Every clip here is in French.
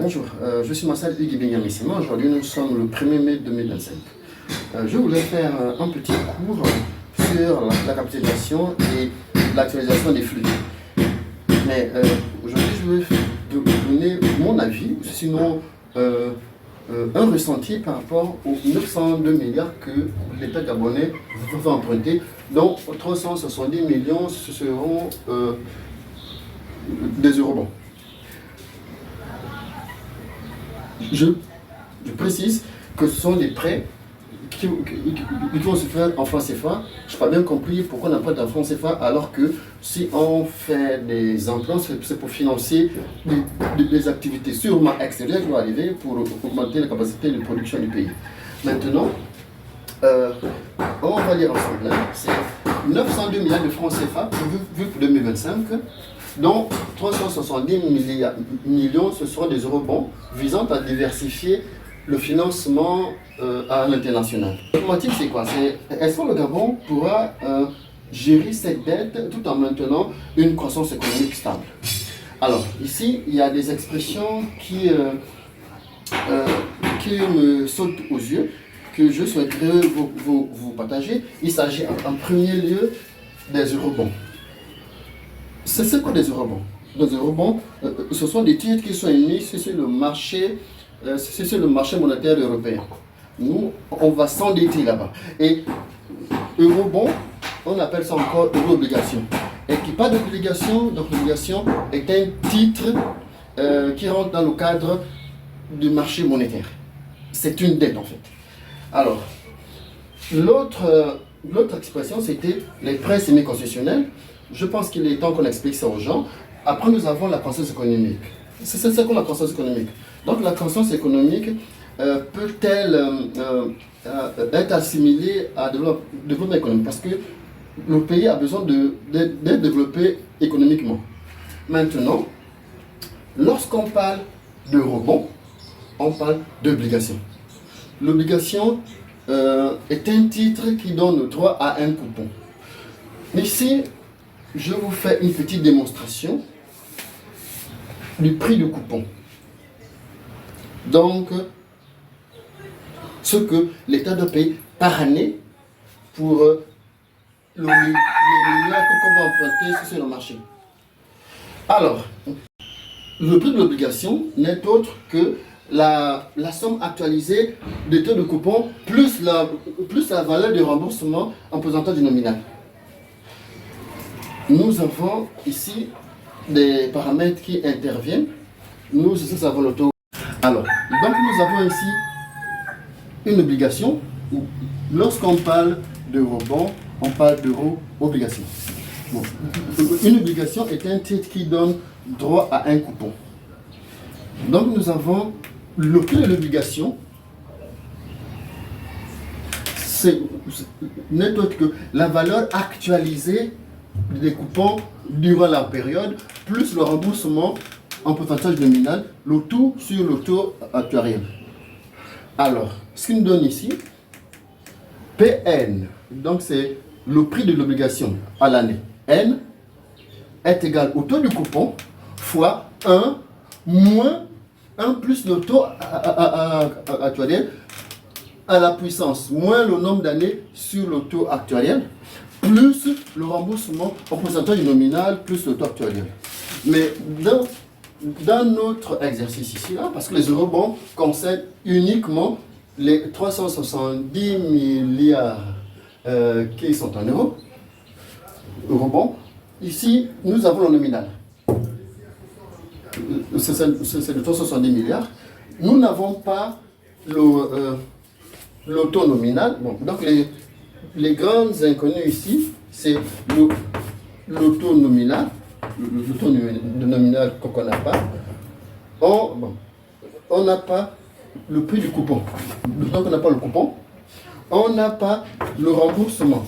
Bonjour, je suis Marcel Hugues Benyamin. Aujourd'hui, nous sommes le 1er mai 2025. Je voulais faire un petit cours sur la capitalisation et l'actualisation des flux. Mais aujourd'hui, je vais vous donner mon avis, sinon un ressenti par rapport aux 902 milliards que l'État gabonais va emprunter, dont 370 millions ce seront des eurobonds. Je précise que ce sont des prêts qui vont se faire en francs CFA. Je n'ai pas bien compris pourquoi on emprunte en francs CFA alors que si on fait des emprunts, c'est pour financer des activités sûrement extérieures qui vont arriver pour augmenter la capacité de production du pays. Maintenant, on va lire ensemble. C'est 902 milliards de francs CFA vu pour 2025. dont 370 millions, ce seront des eurobonds visant à diversifier le financement à l'international. L'automatique, c'est quoi? Est-ce que le Gabon pourra gérer cette dette tout en maintenant une croissance économique stable? Alors, ici, il y a des expressions qui me sautent aux yeux, que je souhaiterais vous partager. Il s'agit en premier lieu des eurobonds. C'est quoi des eurobonds? Des eurobonds, ce sont des titres qui sont émis sur le marché, monétaire européen. Nous, on va s'endetter là-bas. Et eurobonds, on appelle ça encore euro-obligation. Et qui pas d'obligation, donc l'obligation est un titre qui rentre dans le cadre du marché monétaire. C'est une dette en fait. Alors, l'autre expression, c'était les prêts semi-concessionnels. Je pense qu'il est temps qu'on explique ça aux gens. Après, nous avons la croissance économique. C'est quoi la croissance économique? Donc, la croissance économique peut-elle être assimilée à développement économique? Parce que le pays a besoin d'être développé économiquement. Maintenant, lorsqu'on parle de rebond, on parle d'obligation. L'obligation est un titre qui donne le droit à un coupon. Ici, je vous fais une petite démonstration du prix du coupon. Donc, ce que l'État doit payer par année pour le milliard qu'on va emprunter sur le marché. Alors, le prix de l'obligation n'est autre que la somme actualisée des taux de coupon plus la valeur de remboursement en pourcentage du nominal. Nous avons ici des paramètres qui interviennent. Nous ici avons le taux. Alors, donc nous avons ici une obligation. Lorsqu'on parle d'eurobond, on parle d'euro-obligation. Bon. Une obligation est un titre qui donne droit à un coupon. Donc nous avons le prix de l'obligation. C'est n'est autre que la valeur actualisée des coupons durant la période, plus le remboursement en pourcentage nominal, le tout sur le taux actuariel. Alors, ce qu'il nous donne ici, PN, donc c'est le prix de l'obligation à l'année. N est égal au taux du coupon fois 1 moins 1 plus le taux actuariel à la puissance moins le nombre d'années sur le taux actuariel plus le remboursement en pourcentage nominal plus le taux actuariel. Mais dans notre exercice ici, là, parce que les eurobonds concernent uniquement les 370 milliards qui sont en euros, eurobonds, ici nous avons le nominal. C'est de 370 milliards. Nous n'avons pas le taux nominal. Bon, donc les grandes inconnues ici, c'est le taux nominal, le taux nominal qu'on n'a pas. On n'a pas le prix du coupon. Donc on n'a pas le coupon. On n'a pas le remboursement.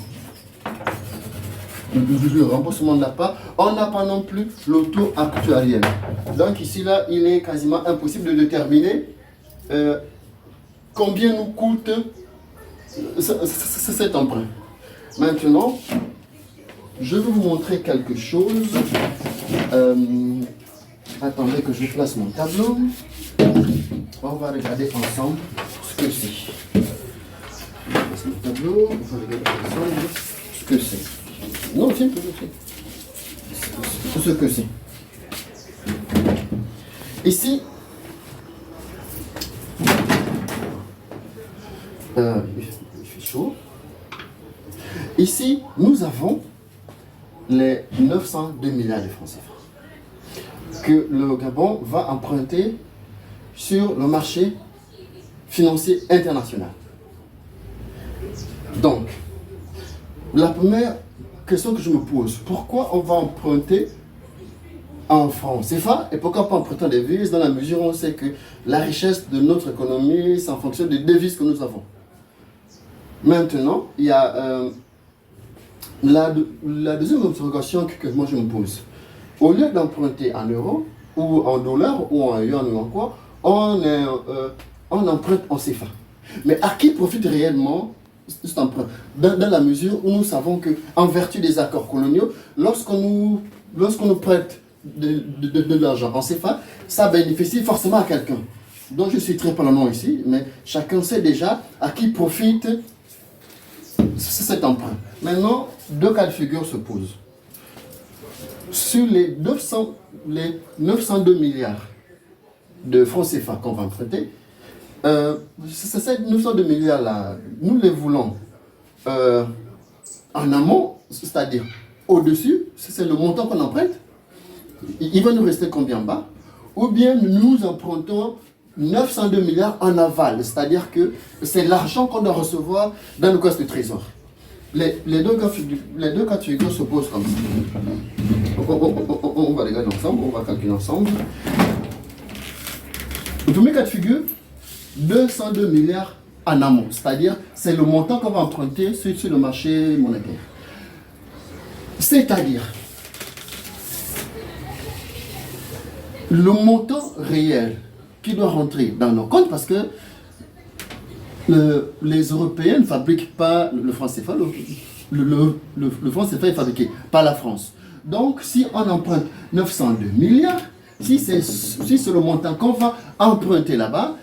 Le remboursement n'a pas. On n'a pas non plus le taux actuariel. Donc ici, là, il est quasiment impossible de déterminer combien nous coûte cet emprunt. Maintenant, je vais vous montrer quelque chose Attendez que je place mon tableau. On va regarder ensemble ce que c'est. Je place mon tableau. On va regarder ensemble ce que c'est. Non, c'est ce que c'est. Ici, il fait chaud. Ici, nous avons les 902 milliards de francs CFA que le Gabon va emprunter sur le marché financier international. Donc, la première question que je me pose, pourquoi on va emprunter en francs CFA et pourquoi pas emprunter en devises dans la mesure où on sait que la richesse de notre économie, c'est en fonction des devises que nous avons. Maintenant, il y a la deuxième interrogation que moi je me pose. Au lieu d'emprunter en euros, ou en dollars, ou en yuan, ou en quoi, on emprunte en CFA. Mais à qui profite réellement cet emprunt? Dans la mesure où nous savons qu'en vertu des accords coloniaux, lorsqu'on nous prête de l'argent en CFA, ça bénéficie forcément à quelqu'un. Donc je ne citerai pas le nom ici, mais chacun sait déjà à qui profite cet emprunt. Maintenant, deux cas de figure se posent. Sur les 902 milliards de francs CFA qu'on va emprunter, ces 902 milliards-là, nous les voulons en amont, c'est-à-dire au-dessus, c'est le montant qu'on emprunte, il va nous rester combien bas? Ou bien nous empruntons 902 milliards en aval, c'est-à-dire que c'est l'argent qu'on doit recevoir dans le caisse de trésor. Les deux cas de figure se posent comme ça. On va regarder ensemble, on va calculer ensemble. Le premier cas de figure, 202 milliards en amont, c'est-à-dire c'est le montant qu'on va emprunter sur le marché monétaire. C'est-à-dire, le montant réel qui doit rentrer dans nos comptes, parce que les Européens ne fabriquent pas le franc CFA, le franc CFA est fabriqué par la France. Donc, si on emprunte 902 milliards, si c'est le montant qu'on va emprunter là-bas,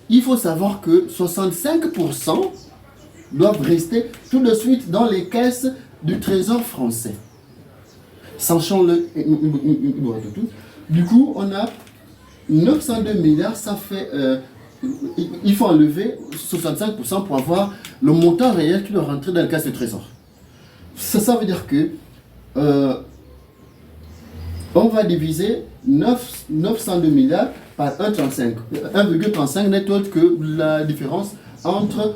il faut savoir que 65% doivent rester tout de suite dans les caisses du Trésor français. Sachant-le, du coup, on a 902 milliards, ça fait... il faut enlever 65% pour avoir le montant réel qui doit rentrer dans le caisse du Trésor. Ça veut dire que on va diviser 902 milliards par 1,35. 1,35 n'est autre que la différence entre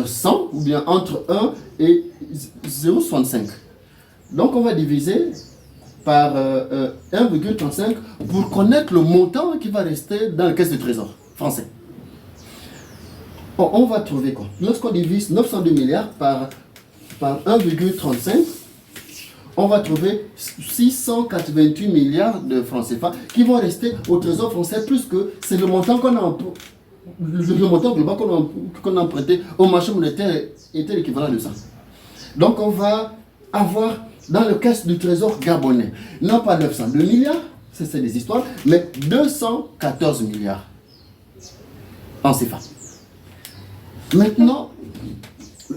100 ou bien entre 1 et 0,65. Donc on va diviser par 1,35 pour connaître le montant qui va rester dans la caisse de trésor français. Bon, on va trouver quoi? Lorsqu'on divise 902 milliards par 1,35, on va trouver 688 milliards de francs CFA qui vont rester au trésor français, puisque c'est le montant qu'on a le montant global qu'on a emprunté au marché monétaire était l'équivalent de ça. Donc on va avoir dans le caisse du trésor gabonais, non pas 902 milliards, c'est des histoires, mais 214 milliards en CFA. Maintenant,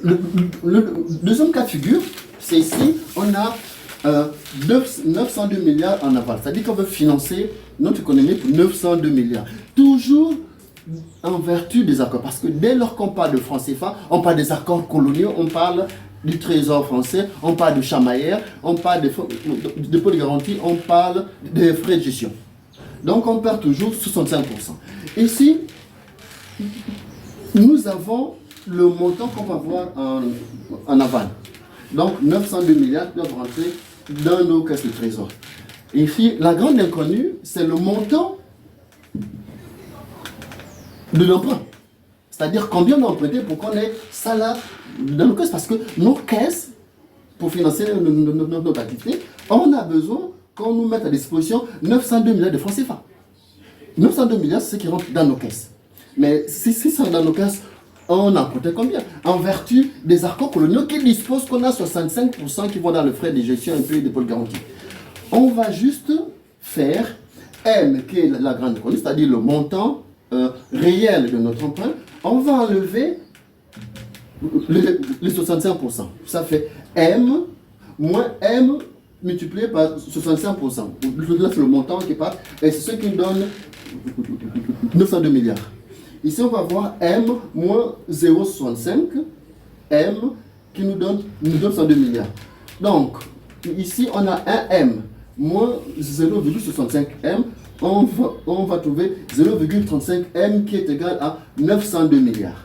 le deuxième cas de figure, c'est ici, on a 902 milliards en aval. C'est-à-dire qu'on veut financer notre économie pour 902 milliards. Toujours en vertu des accords. Parce que dès lors qu'on parle de francs CFA, on parle des accords coloniaux, on parle du trésor français, on parle de chamaillère, on parle des dépôts de garantie, on parle des frais de gestion. Donc on perd toujours 65%. Ici, nous avons le montant qu'on va voir en aval. Donc 902 milliards doivent rentrer dans nos caisses de trésor. Ici, la grande inconnue, c'est le montant de l'emprunt. C'est-à-dire combien on a emprunté pour qu'on ait ça là dans nos caisses. Parce que nos caisses, pour financer notre activité, on a besoin qu'on nous mette à disposition 902 milliards de francs CFA. 902 milliards, c'est ce qui rentre dans nos caisses. Mais si c'est dans nos caisses, on a emprunté combien? En vertu des accords coloniaux qui disposent qu'on a 65% qui vont dans le frais de gestion et puis des pôles garantis. on va juste faire M, qui est la grande colonne, c'est-à-dire le montant réel de notre emprunt. On va enlever les 65%. Ça fait M moins M multiplié par 65%. Là, c'est le montant qui part. Et c'est ce qui nous donne 902 milliards. Ici, on va voir M moins 0,65. M qui nous donne 902 milliards. Donc, ici, on a un M moins 0,65 M. On va trouver 0,35 M qui est égal à 902 milliards.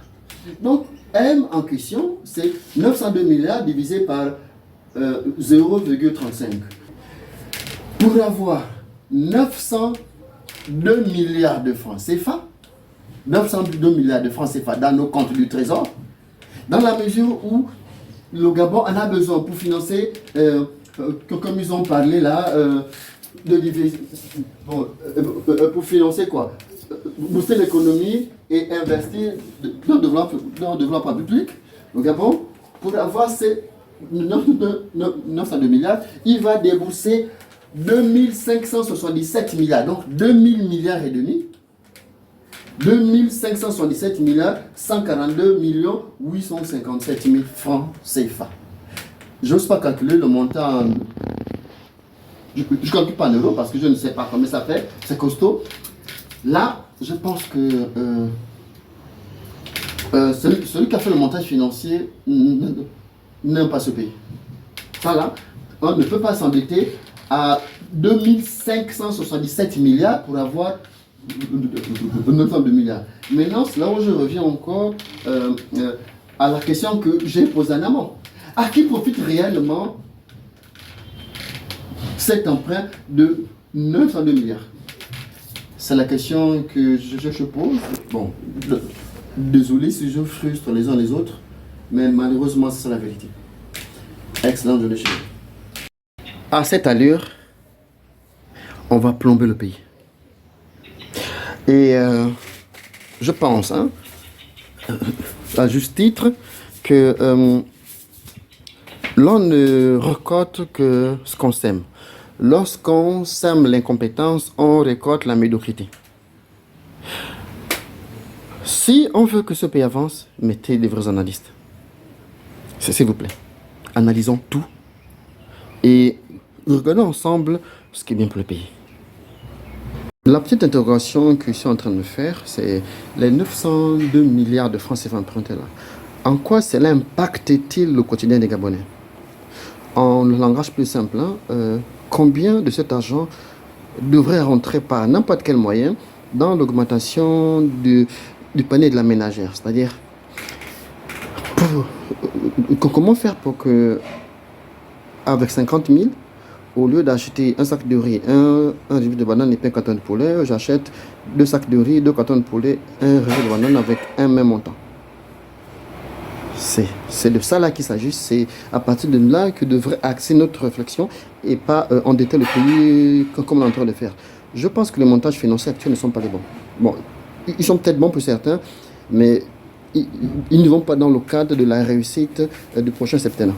Donc, M en question, c'est 902 milliards divisé par 0,35. Pour avoir 902 milliards de francs CFA, 902 milliards de francs CFA dans nos comptes du Trésor, dans la mesure où le Gabon en a besoin pour financer, comme ils ont parlé là, pour financer quoi? Booster l'économie et investir dans le développement public. Le Gabon, pour avoir ces 902 milliards, il va débourser 2577 milliards, donc 2000 milliards et demi. 2577 milliards 142 millions 857 000 francs CFA. Je n'ose pas calculer le montant. Je ne calcule pas en euros parce que je ne sais pas combien ça fait. C'est costaud. Là, je pense que celui qui a fait le montage financier n'aime pas ce pays. Ça là, on ne peut pas s'endetter à 2577 milliards pour avoir 902 milliards. Maintenant, c'est là où je reviens encore à la question que j'ai posée en amont. À qui profite réellement cet emprunt de 902 milliards? C'est la question que je pose. Bon, désolé si je frustre les uns les autres, mais malheureusement, c'est la vérité. Excellent, je l'ai chez vous. À cette allure, on va plomber le pays. Et je pense, à juste titre, que l'on ne récolte que ce qu'on sème. Lorsqu'on sème l'incompétence, on récolte la médiocrité. Si on veut que ce pays avance, mettez des vrais analystes. S'il vous plaît. Analysons tout et regardons ensemble ce qui est bien pour le pays. La petite interrogation que je suis en train de me faire, c'est les 902 milliards de francs CFA empruntés là. En quoi cela impacte-t-il le quotidien des Gabonais? En langage plus simple, combien de cet argent devrait rentrer par n'importe quel moyen dans l'augmentation du panier de la ménagère? C'est-à-dire, comment faire pour que, avec 50 000, au lieu d'acheter un sac de riz, un riz de banane et un carton de poulet, j'achète 2 sacs de riz, 2 cartons de poulet, un riz de banane avec un même montant. C'est de ça là qu'il s'agit. C'est à partir de là que devrait axer notre réflexion et pas endetter le pays comme on est en train de faire. Je pense que les montages financiers actuels ne sont pas les bons. Bon, ils sont peut-être bons pour certains, mais ils ne vont pas dans le cadre de la réussite du prochain septennat.